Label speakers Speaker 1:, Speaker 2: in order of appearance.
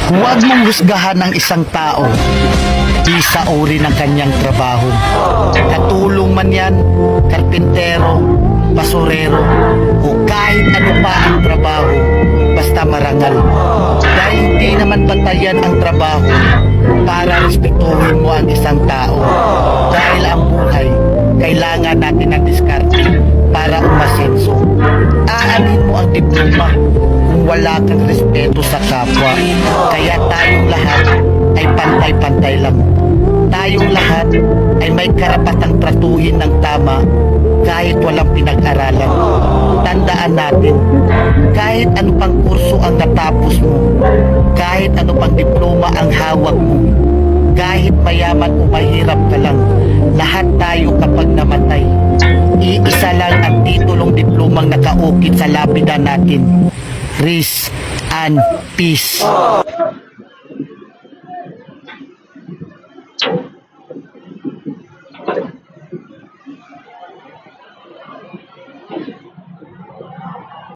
Speaker 1: Huwag mong husgahan ng isang tao di sa uri ng kanyang trabaho. Katulong man yan, karpintero, basurero, o kahit ano pa ang trabaho, basta marangal. Dahil hindi naman batayan ang trabaho para respetuhin mo ang isang tao. Dahil ang buhay, kailangan natin ng diskarte para umasenso. Aanin mo ang diploma kung wala kang respeto sa kapwa. Kaya tayong lahat ay pantay-pantay lang. Tayong lahat ay may karapatang tratuhin ng tama kahit walang pinag-aralan. Tandaan natin, kahit ano pang kurso ang natapos mo, kahit ano pang diploma ang hawak mo, kahit mayaman o mahirap ka lang, lahat tayo kapag namatay, iisa lang ang titulong diplomang nakaukit sa lapida natin. Rest and peace.